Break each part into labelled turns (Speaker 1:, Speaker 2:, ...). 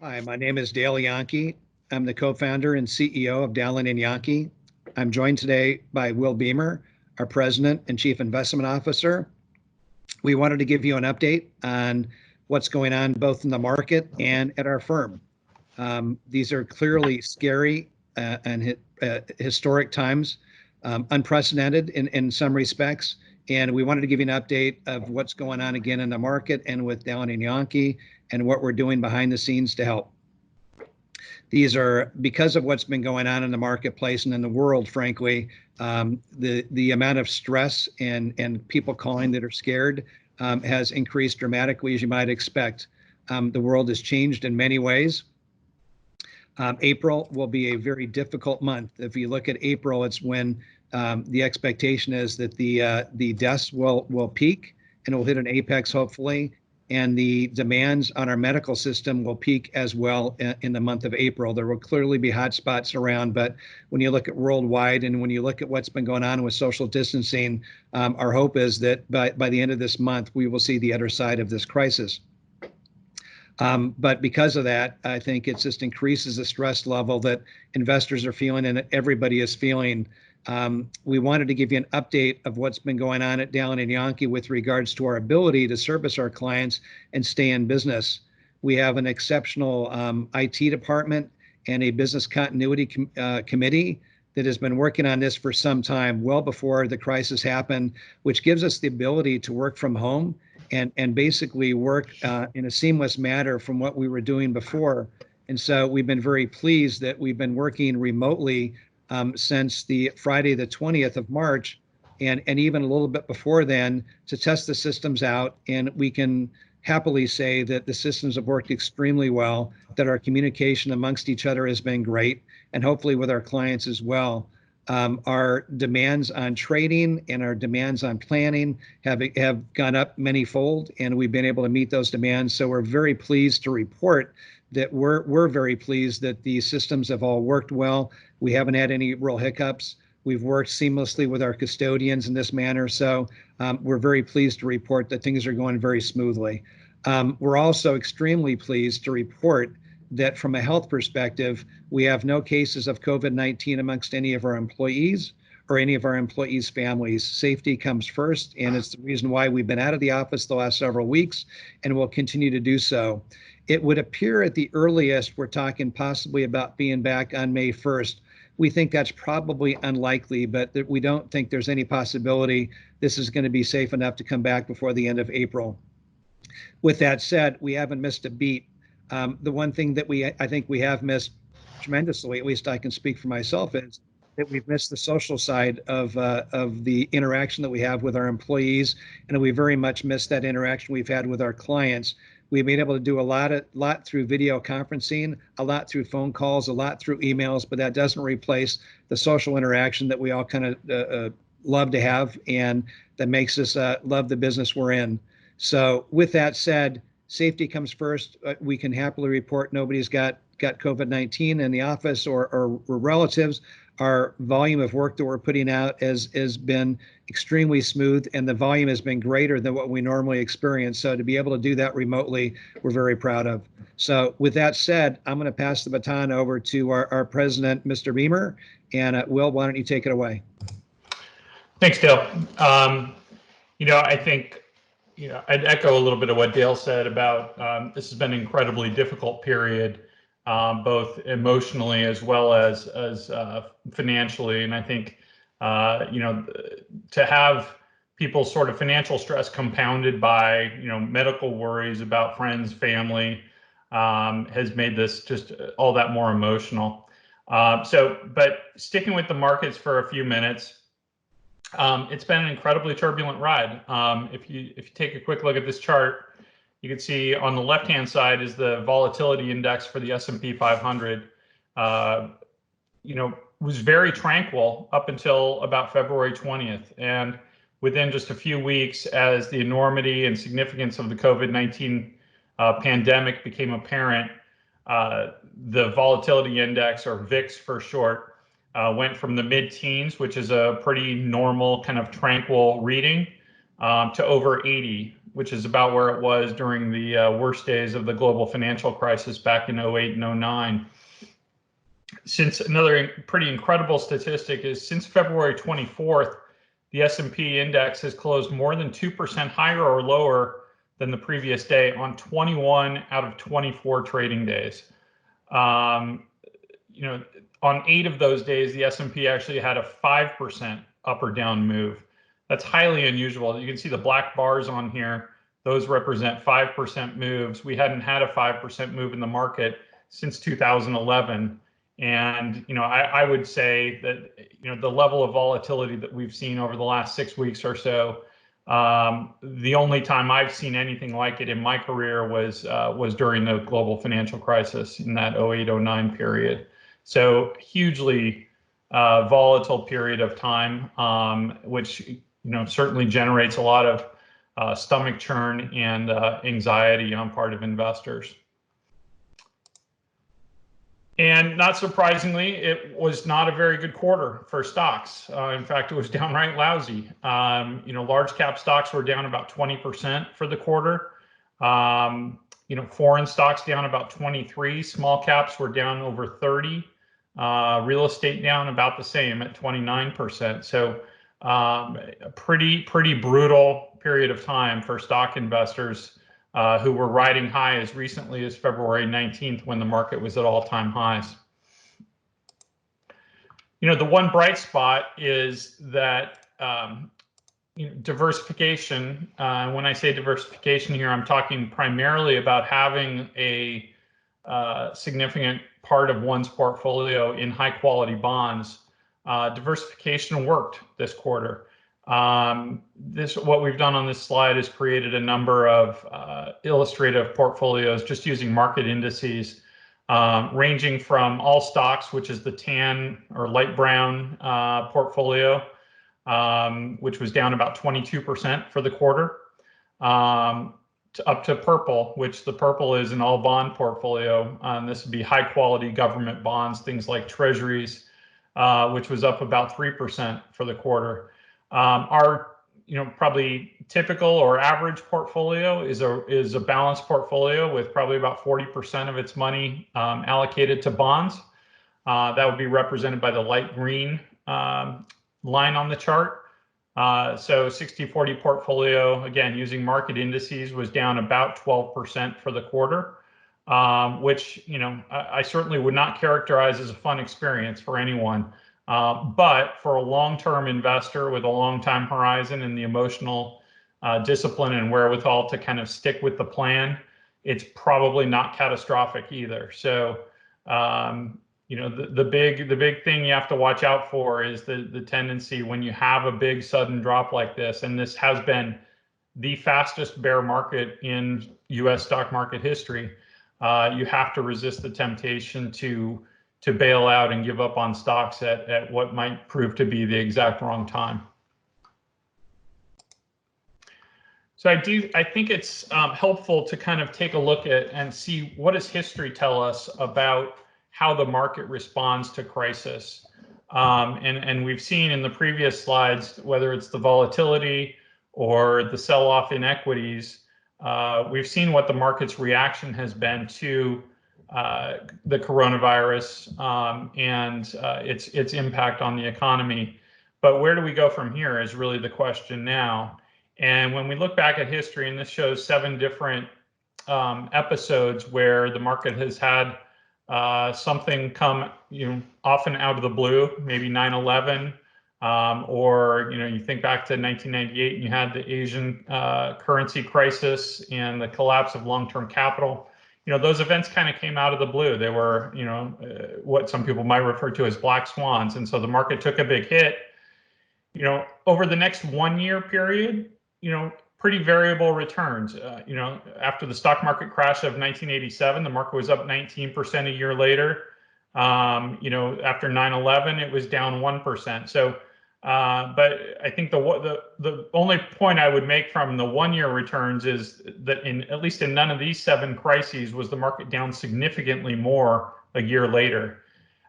Speaker 1: Hi, my name is Dale Yahnke. I'm the co-founder and CEO of Dowling Yahnke. I'm joined today by Will Beamer, our president and chief investment officer. We wanted to give you an update on what's going on both in the market and at our firm. These are clearly scary and historic times, unprecedented in some respects. And we wanted to give you an update of what's going on again in the market and with Dowling Yahnke and what we're doing behind the scenes to help. These are because of what's been going on in the marketplace and in the world, frankly, the amount of stress and people calling that are scared has increased dramatically, as you might expect. The world has changed in many ways. April will be a very difficult month. If you look at April, it's when the expectation is that the deaths will peak and will hit an apex, hopefully, and the demands on our medical system will peak as well in the month of April. There will clearly be hot spots around, but when you look at worldwide and when you look at what's been going on with social distancing, our hope is that by the end of this month, we will see the other side of this crisis. But because of that, I think it just increases the stress level that investors are feeling and that everybody is feeling. We wanted to give you an update of what's been going on at Dowling Yahnke with regards to our ability to service our clients and stay in business. We have an exceptional IT department and a business continuity committee that has been working on this for some time, well before the crisis happened, which gives us the ability to work from home and basically work in a seamless manner from what we were doing before. And so we've been very pleased that we've been working remotely since the Friday, the 20th of March, and even a little bit before then to test the systems out. And we can happily say that the systems have worked extremely well, that our communication amongst each other has been great, and hopefully with our clients as well. Our demands on trading and our demands on planning have gone up many-fold, and we've been able to meet those demands. So we're very pleased to report that we're very pleased that the systems have all worked well. We haven't had any real hiccups. We've worked seamlessly with our custodians in this manner. So we're very pleased to report that things are going very smoothly. We're also extremely pleased to report that from a health perspective, we have no cases of COVID-19 amongst any of our employees or any of our employees' families. Safety comes first, and it's the reason why we've been out of the office the last several weeks and will continue to do so. It would appear at the earliest we're talking possibly about being back on May 1st. We think that's probably unlikely, but we don't think there's any possibility this is going to be safe enough to come back before the end of April. With that said, we haven't missed a beat. The one thing that I think we have missed tremendously, at least I can speak for myself, is that we've missed the social side of the interaction that we have with our employees, and we very much missed that interaction we've had with our clients. We've been able to do a lot through video conferencing, a lot through phone calls, a lot through emails, but that doesn't replace the social interaction that we all kind of love to have, and that makes us love the business we're in. So with that said, safety comes first. We can happily report nobody's got COVID-19 in the office or relatives. Our volume of work that we're putting out has been extremely smooth, and the volume has been greater than what we normally experience. So to be able to do that remotely, we're very proud of. So with that said, I'm going to pass the baton over to our president, Mr. Beamer. And Will, why don't you take it away?
Speaker 2: Thanks, Dale. I think, I'd echo a little bit of what Dale said about this has been an incredibly difficult period, both emotionally as well as financially. And I think, to have people's sort of financial stress compounded by, medical worries about friends, family, has made this just all that more emotional. But sticking with the markets for a few minutes, it's been an incredibly turbulent ride. If you take a quick look at this chart, you can see on the left-hand side is the volatility index for the S&P 500. Was very tranquil up until about February 20th. And within just a few weeks, as the enormity and significance of the COVID-19 pandemic became apparent, the volatility index, or VIX for short, went from the mid-teens, which is a pretty normal kind of tranquil reading, to over 80. which is about where it was during the worst days of the global financial crisis back in 08 and 09. Since another pretty incredible statistic is since February 24th, the S&P index has closed more than 2% higher or lower than the previous day on 21 out of 24 trading days. You know, on 8 of those days, the S&P actually had a 5% up or down move. That's highly unusual. You can see the black bars on here. Those represent 5% moves. We hadn't had a 5% move in the market since 2011. And, you know, I would say that, you know, the level of volatility that we've seen over the last 6 weeks or so, the only time I've seen anything like it in my career was during the global financial crisis in that 08-09 period. So hugely volatile period of time, which, you know, certainly generates a lot of stomach churn and anxiety on part of investors. And not surprisingly, it was not a very good quarter for stocks. In fact, it was downright lousy. You know, large cap stocks were down about 20% for the quarter. You know, foreign stocks down about 23. Small caps were down over 30. Real estate down about the same at 29%. So a pretty brutal period of time for stock investors who were riding high as recently as February 19th when the market was at all-time highs. You know, the one bright spot is that you know, diversification. When I say diversification here, I'm talking primarily about having a significant part of one's portfolio in high-quality bonds. Diversification worked this quarter. What we've done on this slide is created a number of illustrative portfolios just using market indices, ranging from all stocks, which is the tan or light brown portfolio, which was down about 22% for the quarter, up to purple, which the purple is an all bond portfolio. This would be high quality government bonds, things like treasuries, which was up about 3% for the quarter. Our, you know, probably typical or average portfolio is a balanced portfolio with probably about 40% of its money allocated to bonds. That would be represented by the light green line on the chart. So 60-40 portfolio, again, using market indices, was down about 12% for the quarter, which, you know, I certainly would not characterize as a fun experience for anyone. But for a long-term investor with a long time horizon and the emotional discipline and wherewithal to kind of stick with the plan, it's probably not catastrophic either. So, you know, the big thing you have to watch out for is the tendency when you have a big sudden drop like this, and this has been the fastest bear market in U.S. stock market history. You have to resist the temptation to bail out and give up on stocks at what might prove to be the exact wrong time. So I think it's helpful to kind of take a look at and see what does history tell us about how the market responds to crisis. And we've seen in the previous slides, whether it's the volatility or the sell-off in equities, we've seen what the market's reaction has been to the coronavirus and its impact on the economy. But where do we go from here is really the question now. And when we look back at history, and this shows 7 different episodes where the market has had something come, you know, often out of the blue, maybe 9/11, or, you know, you think back to 1998 and you had the Asian currency crisis and the collapse of long-term capital. You know, those events kind of came out of the blue. They were, you know, what some people might refer to as black swans. And so the market took a big hit. You know, over the next 1-year period, you know, pretty variable returns. You know, after the stock market crash of 1987, the market was up 19% a year later. You know, after 9/11, it was down 1%. So, but I think the only point I would make from the 1-year returns is that at least in none of these 7 crises was the market down significantly more a year later.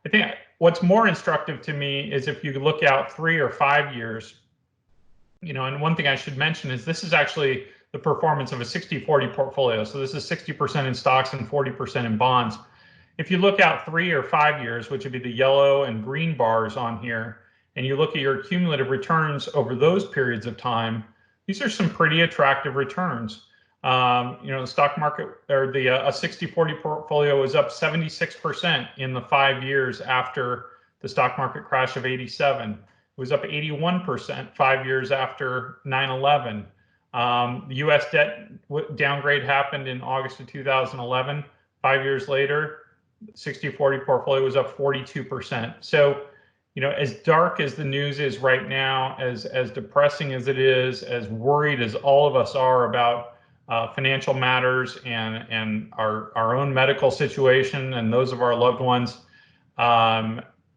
Speaker 2: I think what's more instructive to me is if you look out 3 or 5 years, you know, and one thing I should mention is this is actually the performance of a 60-40 portfolio. So this is 60% in stocks and 40% in bonds. If you look out 3 or 5 years, which would be the yellow and green bars on here, and you look at your cumulative returns over those periods of time, these are some pretty attractive returns. The stock market, or the a 60-40 portfolio was up 76% in the 5 years after the stock market crash of '87. It was up 81% 5 years after 9/11. The U.S. debt downgrade happened in August of 2011. 5 years later, 60-40 portfolio was up 42%. So, as dark as the news is right now, as depressing as it is, as worried as all of us are about financial matters and our own medical situation and those of our loved ones,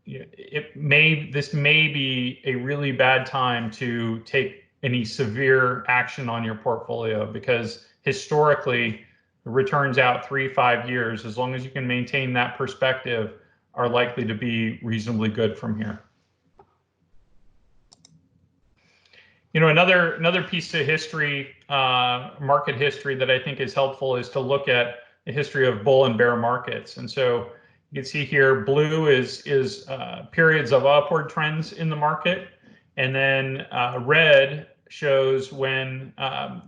Speaker 2: this may be a really bad time to take any severe action on your portfolio, because historically, the returns out 3-5 years, as long as you can maintain that perspective, are likely to be reasonably good from here. Another piece of history, market history, that I think is helpful is to look at the history of bull and bear markets. And so you can see here, blue is periods of upward trends in the market, and then red shows when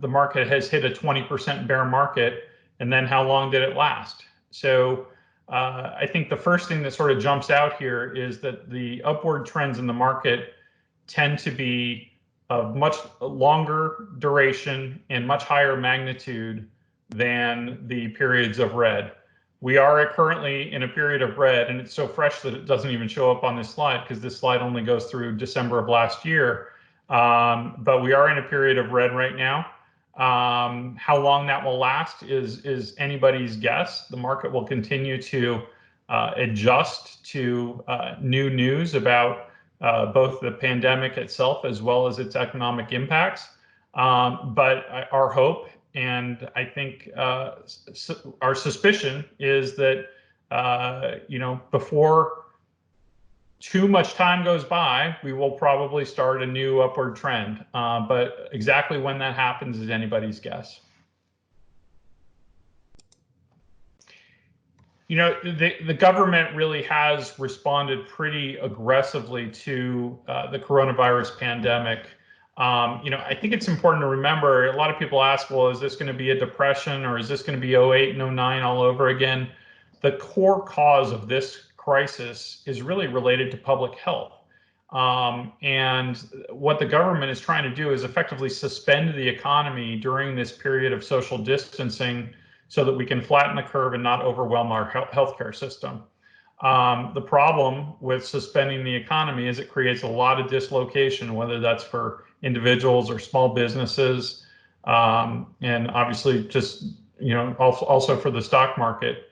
Speaker 2: the market has hit a 20% bear market, and then how long did it last. So I think the first thing that sort of jumps out here is that the upward trends in the market tend to be of much longer duration and much higher magnitude than the periods of red. We are currently in a period of red, and it's so fresh that it doesn't even show up on this slide, because this slide only goes through December of last year. But we are in a period of red right now. How long that will last is anybody's guess. The market will continue to adjust to new news about both the pandemic itself as well as its economic impacts. But our hope, and I think our suspicion, is that before too much time goes by, we will probably start a new upward trend. But exactly when that happens is anybody's guess. The government really has responded pretty aggressively to the coronavirus pandemic. I think it's important to remember, a lot of people ask, well, is this going to be a depression, or is this going to be '08 and '09 all over again? The core cause of this crisis is really related to public health. And what the government is trying to do is effectively suspend the economy during this period of social distancing, so that we can flatten the curve and not overwhelm our healthcare system. The problem with suspending the economy is it creates a lot of dislocation, whether that's for individuals or small businesses, and obviously just also for the stock market.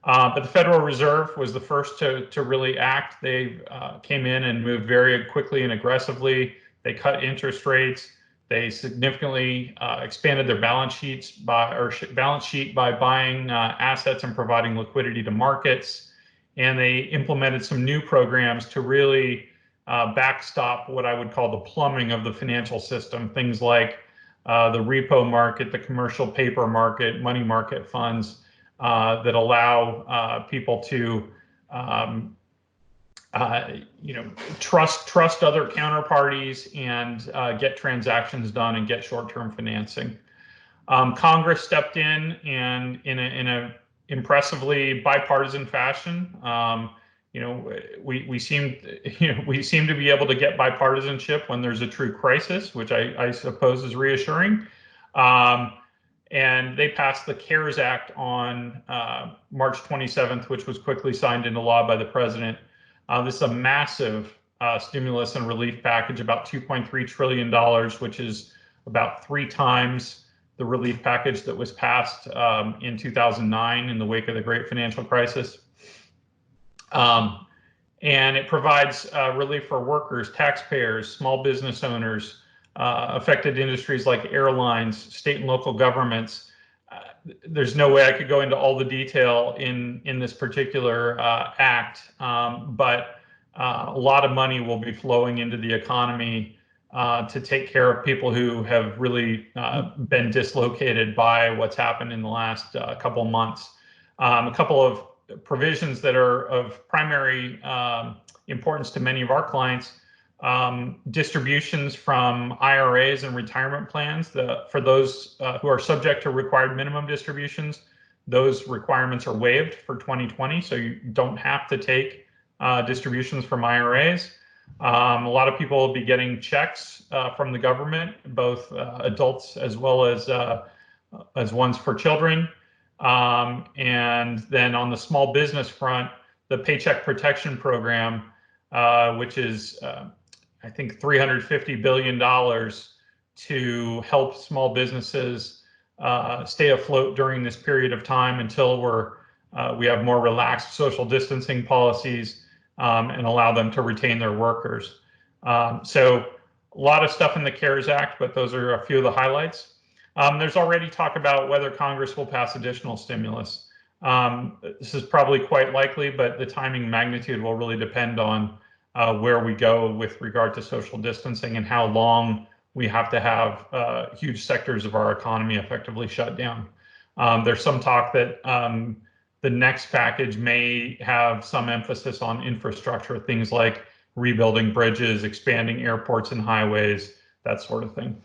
Speaker 2: But the Federal Reserve was the first to really act. They came in and moved very quickly and aggressively. They cut interest rates. They significantly expanded their balance sheet by buying assets and providing liquidity to markets. And they implemented some new programs to really backstop what I would call the plumbing of the financial system. Things like the repo market, the commercial paper market, money market funds that allow people to trust other counterparties and get transactions done and get short-term financing. Congress stepped in, and in a impressively bipartisan fashion. We seem to be able to get bipartisanship when there's a true crisis, which I suppose is reassuring. And they passed the CARES Act on March 27th, which was quickly signed into law by the president. This is a massive stimulus and relief package, about $2.3 trillion, which is about 3 times the relief package that was passed in 2009 in the wake of the great financial crisis. And it provides relief for workers, taxpayers, small business owners, affected industries like airlines, state and local governments. There's no way I could go into all the detail in this particular act, but a lot of money will be flowing into the economy to take care of people who have really been dislocated by what's happened in the last couple of months. A couple of provisions that are of primary importance to many of our clients: distributions from IRAs and retirement plans. For those who are subject to required minimum distributions, those requirements are waived for 2020, so you don't have to take distributions from IRAs. A lot of people will be getting checks from the government, both adults as well as ones for children. And then on the small business front, the Paycheck Protection Program, which is I think $350 billion to help small businesses stay afloat during this period of time until we have more relaxed social distancing policies and allow them to retain their workers. So a lot of stuff in the CARES Act, but those are a few of the highlights. There's already talk about whether Congress will pass additional stimulus. This is probably quite likely, but the timing and magnitude will really depend on where we go with regard to social distancing and how long we have to have huge sectors of our economy effectively shut down. There's some talk that the next package may have some emphasis on infrastructure, things like rebuilding bridges, expanding airports and highways, that sort of thing.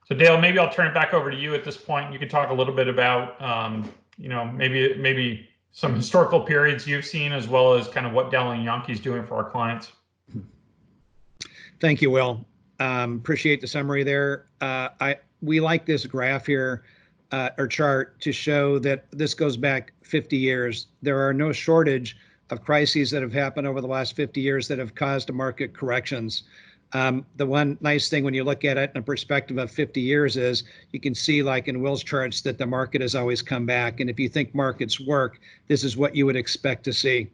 Speaker 2: So Dale, maybe I'll turn it back over to you at this point. You can talk a little bit about, maybe some historical periods you've seen, as well as kind of what Dowling Yahnke is doing for our clients.
Speaker 1: Thank you, Will. Appreciate the summary there. We like this graph here, or chart, to show that this goes back 50 years. There are no shortage of crises that have happened over the last 50 years that have caused market corrections. The one nice thing when you look at it in a perspective of 50 years is you can see, like in Will's charts, that the market has always come back. And if you think markets work, this is what you would expect to see.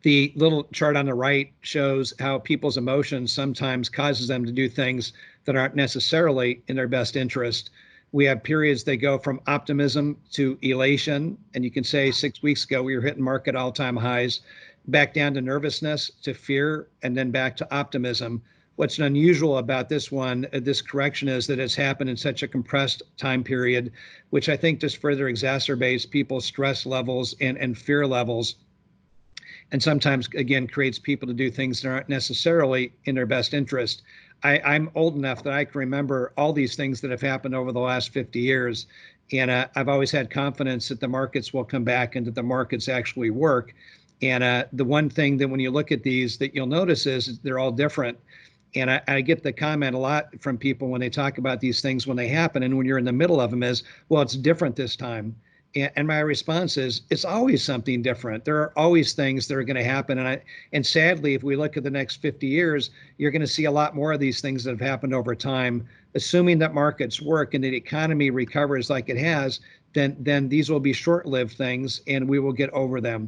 Speaker 1: The little chart on the right shows how people's emotions sometimes causes them to do things that aren't necessarily in their best interest. We have periods that go from optimism to elation. And you can say 6 weeks ago, we were hitting market all-time highs, back down to nervousness, to fear, and then back to optimism. What's unusual about this one, this correction, is that it's happened in such a compressed time period, which I think just further exacerbates people's stress levels and fear levels. And sometimes, again, creates people to do things that aren't necessarily in their best interest. I'm old enough that I can remember all these things that have happened over the last 50 years. And I've always had confidence that the markets will come back and that the markets actually work. And the one thing that when you look at these that you'll notice is they're all different. And I get the comment a lot from people when they talk about these things when they happen. And when you're in the middle of them is, well, it's different this time. And my response is, it's always something different. There are always things that are going to happen. And sadly, if we look at the next 50 years, you're going to see a lot more of these things that have happened over time. Assuming that markets work and the economy recovers like it has, then these will be short-lived things and we will get over them.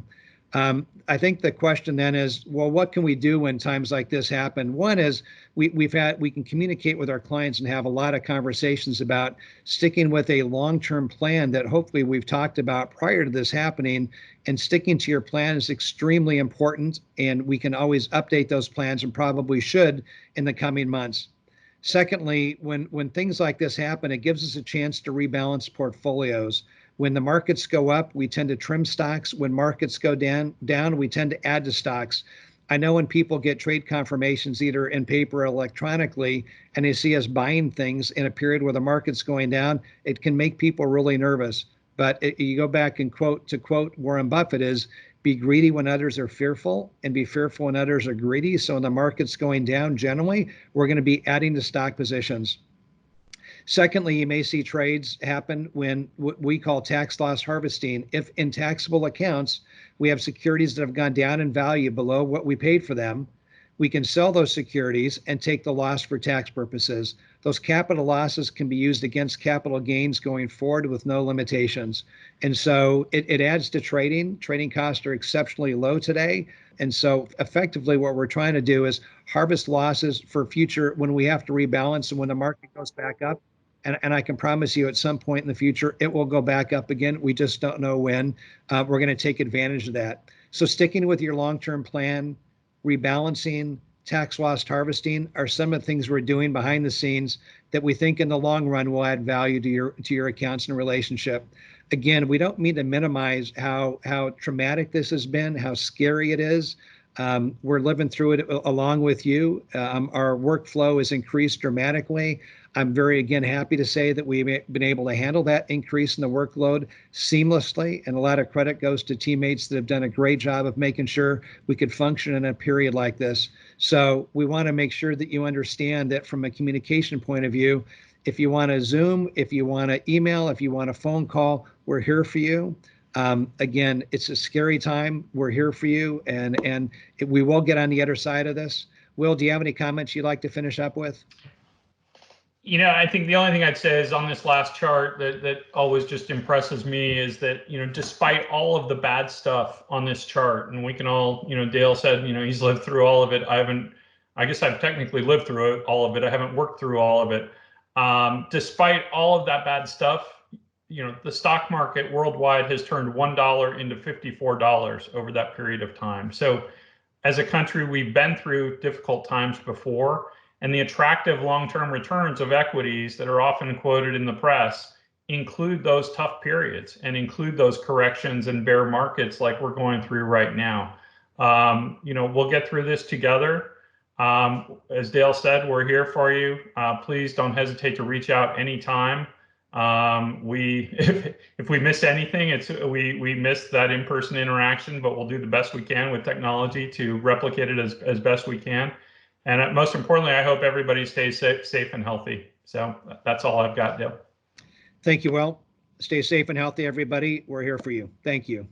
Speaker 1: I think the question then is, well, what can we do when times like this happen? One is we can communicate with our clients and have a lot of conversations about sticking with a long-term plan that hopefully we've talked about prior to this happening, and sticking to your plan is extremely important. And we can always update those plans, and probably should in the coming months. Secondly, when things like this happen, it gives us a chance to rebalance portfolios. When the markets go up, we tend to trim stocks. When markets go down, we tend to add to stocks. I know when people get trade confirmations, either in paper or electronically, and they see us buying things in a period where the market's going down, it can make people really nervous. But you go back and quote Warren Buffett is, be greedy when others are fearful and be fearful when others are greedy. So when the market's going down, generally, we're going to be adding to stock positions. Secondly, you may see trades happen when what we call tax loss harvesting. If in taxable accounts, we have securities that have gone down in value below what we paid for them, we can sell those securities and take the loss for tax purposes. Those capital losses can be used against capital gains going forward with no limitations. And so it adds to trading. Trading costs are exceptionally low today. And so effectively what we're trying to do is harvest losses for future when we have to rebalance and when the market goes back up. And I can promise you at some point in the future, it will go back up again. We just don't know when. We're going to take advantage of that. So sticking with your long-term plan, rebalancing, tax loss harvesting are some of the things we're doing behind the scenes that we think in the long run will add value to your accounts and relationship. Again, we don't mean to minimize how traumatic this has been, how scary it is. We're living through it along with you. Our workflow has increased dramatically. I'm very, again, happy to say that we've been able to handle that increase in the workload seamlessly. And a lot of credit goes to teammates that have done a great job of making sure we could function in a period like this. So we want to make sure that you understand that from a communication point of view, if you want to Zoom, if you want to email, if you want a phone call, we're here for you. Again, it's a scary time. We're here for you, and we will get on the other side of this. Will, do you have any comments you'd like to finish up with?
Speaker 2: I think the only thing I'd say is on this last chart that always just impresses me is that, despite all of the bad stuff on this chart, and we can all, Dale said, he's lived through all of it. I guess I've technically lived through all of it. I haven't worked through all of it. Despite all of that bad stuff, the stock market worldwide has turned $1 into $54 over that period of time. So as a country, we've been through difficult times before, and the attractive long-term returns of equities that are often quoted in the press include those tough periods and include those corrections and bear markets like we're going through right now. We'll get through this together. As Dale said, we're here for you. Please don't hesitate to reach out anytime. If we miss anything, we miss that in-person interaction, but we'll do the best we can with technology to replicate it as best we can. And most importantly, I hope everybody stays safe and healthy. So that's all I've got, Dale.
Speaker 1: Thank you, Will. Stay safe and healthy, everybody. We're here for you. Thank you.